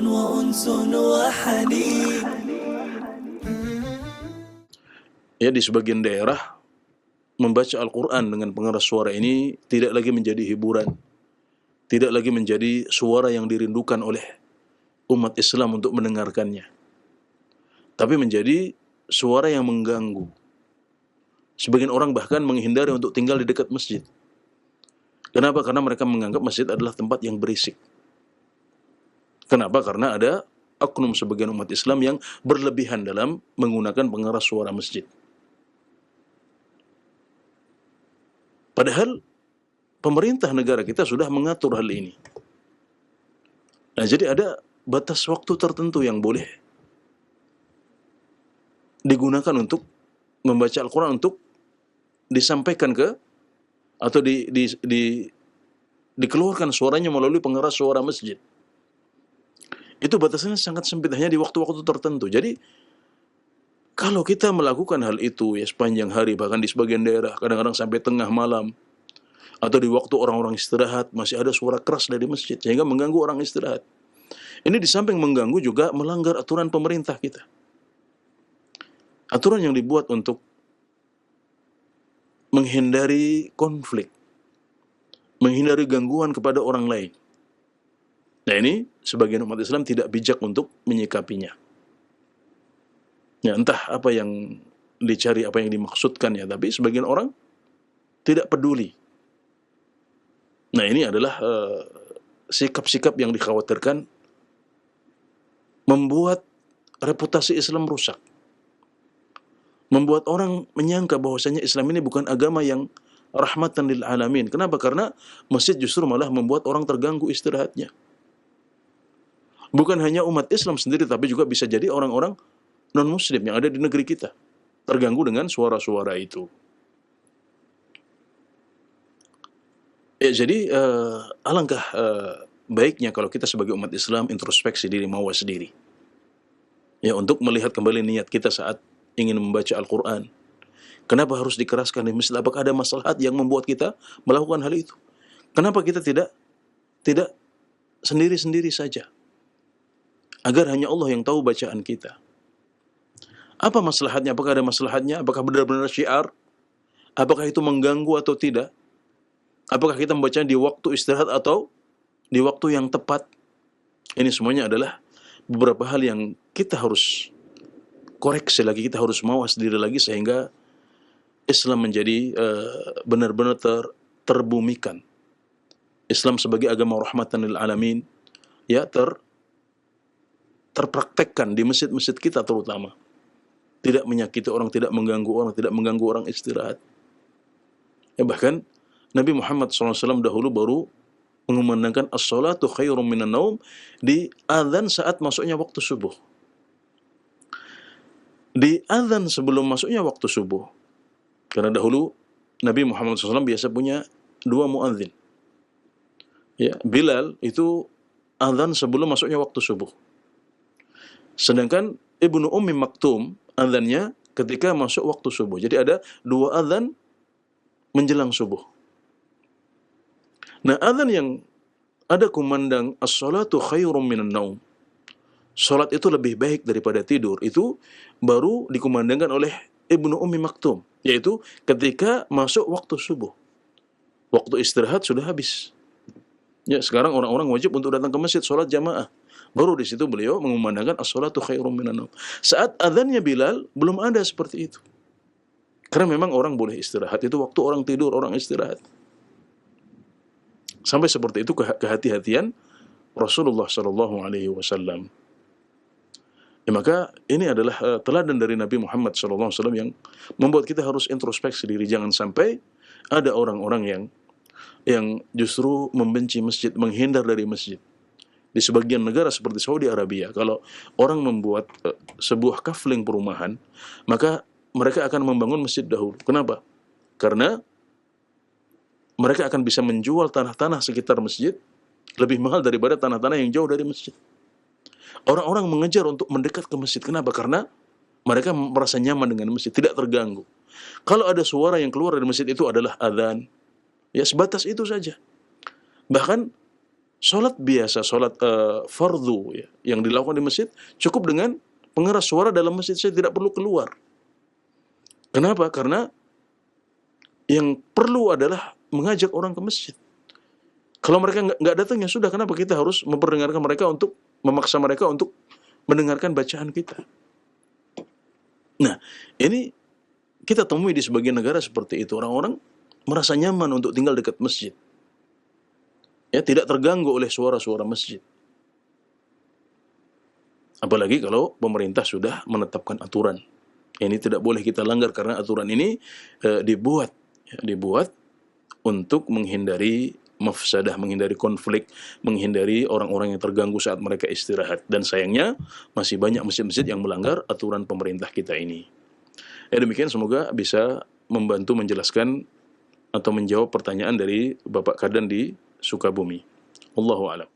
وأنس وحنين. Ya, di sebagian daerah membaca Al-Quran dengan pengeras suara ini tidak lagi menjadi hiburan, tidak lagi menjadi suara yang dirindukan oleh umat Islam untuk mendengarkannya, tapi menjadi suara yang mengganggu. Sebagian orang bahkan menghindari untuk tinggal di dekat masjid. Kenapa? Karena mereka menganggap masjid adalah tempat yang berisik. Kenapa? Karena ada oknum sebagian umat Islam yang berlebihan dalam menggunakan pengeras suara masjid. Padahal pemerintah negara kita sudah mengatur hal ini. Nah, jadi ada batas waktu tertentu yang boleh digunakan untuk membaca Al-Quran, untuk disampaikan ke atau dikeluarkan suaranya melalui pengeras suara masjid. Itu batasannya sangat sempit, hanya di waktu-waktu tertentu. Jadi kalau kita melakukan hal itu ya sepanjang hari, bahkan di sebagian daerah kadang-kadang sampai tengah malam, atau di waktu orang-orang istirahat masih ada suara keras dari masjid sehingga mengganggu orang istirahat. Ini di samping mengganggu juga melanggar aturan pemerintah kita. Aturan yang dibuat untuk menghindari konflik, menghindari gangguan kepada orang lain. Nah, ini sebagian umat Islam tidak bijak untuk menyikapinya. Ya, entah apa yang dicari, apa yang dimaksudkan ya, tapi sebagian orang tidak peduli. Nah, ini adalah sikap-sikap yang dikhawatirkan membuat reputasi Islam rusak. Membuat orang menyangka bahwasanya Islam ini bukan agama yang rahmatan lil alamin. Kenapa? Karena masjid justru malah membuat orang terganggu istirahatnya. Bukan hanya umat Islam sendiri, tapi juga bisa jadi orang-orang non-muslim yang ada di negeri kita terganggu dengan suara-suara itu. Ya, jadi alangkah baiknya kalau kita sebagai umat Islam introspeksi diri, mawas diri. Ya, untuk melihat kembali niat kita saat ingin membaca Al-Quran. Kenapa harus dikeraskan di masjid? Apakah ada maslahat yang membuat kita melakukan hal itu? Kenapa kita tidak sendiri-sendiri saja? Agar hanya Allah yang tahu bacaan kita. Apa maslahatnya? Apakah ada maslahatnya? Apakah benar-benar syiar? Apakah itu mengganggu atau tidak? Apakah kita membacanya di waktu istirahat atau di waktu yang tepat? Ini semuanya adalah beberapa hal yang kita harus koreksi lagi, kita harus mawas diri lagi sehingga Islam menjadi benar-benar terbumikan. Islam sebagai agama rahmatan lil alamin ya terpraktekkan di masjid-masjid kita terutama. Tidak menyakiti orang, tidak mengganggu orang istirahat. Ya, bahkan Nabi Muhammad SAW dahulu baru mengumandangkan as-salatu khairum minan naum di azan saat masuknya waktu subuh. Di azan sebelum masuknya waktu subuh. Karena dahulu Nabi Muhammad SAW biasa punya dua muadzin. Ya, Bilal itu azan sebelum masuknya waktu subuh. Sedangkan Ibnu Ummi Maktum azannya ketika masuk waktu subuh. Jadi ada dua azan menjelang subuh. Nah, azan yang ada kumandang as-salatu khairum minan naum. Salat itu lebih baik daripada tidur. Itu baru dikumandangkan oleh Ibnu Ummi Maktum, yaitu ketika masuk waktu subuh. Waktu istirahat sudah habis. Ya, sekarang orang-orang wajib untuk datang ke masjid salat jamaah. Baru di situ beliau mengumandangkan as-salatu khairum minan naum. Saat azannya Bilal belum ada seperti itu. Karena memang orang boleh istirahat, itu waktu orang tidur, orang istirahat. Sampai seperti itu kehati-hatian Rasulullah sallallahu alaihi wasallam. Ya, maka ini adalah teladan dari Nabi Muhammad sallallahu alaihi wasallam yang membuat kita harus introspeksi diri. Jangan sampai ada orang-orang yang justru membenci masjid, menghindar dari masjid. Di sebagian negara seperti Saudi Arabia, kalau orang membuat sebuah kafling perumahan, maka mereka akan membangun masjid dahulu. Kenapa? Karena mereka akan bisa menjual tanah-tanah sekitar masjid lebih mahal daripada tanah-tanah yang jauh dari masjid. Orang-orang mengejar untuk mendekat ke masjid. Kenapa? Karena mereka merasa nyaman dengan masjid, tidak terganggu. Kalau ada suara yang keluar dari masjid itu adalah adzan, ya sebatas itu saja. Bahkan Sholat biasa, sholat fardu ya, yang dilakukan di masjid, cukup dengan pengeras suara dalam masjid, saya tidak perlu keluar. Kenapa? Karena yang perlu adalah mengajak orang ke masjid. Kalau mereka nggak datang, ya sudah, kenapa kita harus memperdengarkan mereka, untuk memaksa mereka untuk mendengarkan bacaan kita. Nah, ini kita temui di sebagian negara seperti itu. Orang-orang merasa nyaman untuk tinggal dekat masjid. Ya, tidak terganggu oleh suara-suara masjid. Apalagi kalau pemerintah sudah menetapkan aturan. Ini tidak boleh kita langgar, karena aturan ini dibuat untuk menghindari mafsadah, menghindari konflik, menghindari orang-orang yang terganggu saat mereka istirahat. Dan sayangnya masih banyak masjid-masjid yang melanggar aturan pemerintah kita ini. Ya, demikian, semoga bisa membantu menjelaskan atau menjawab pertanyaan dari Bapak Kadan di Sukabumi. Allahu a'lam.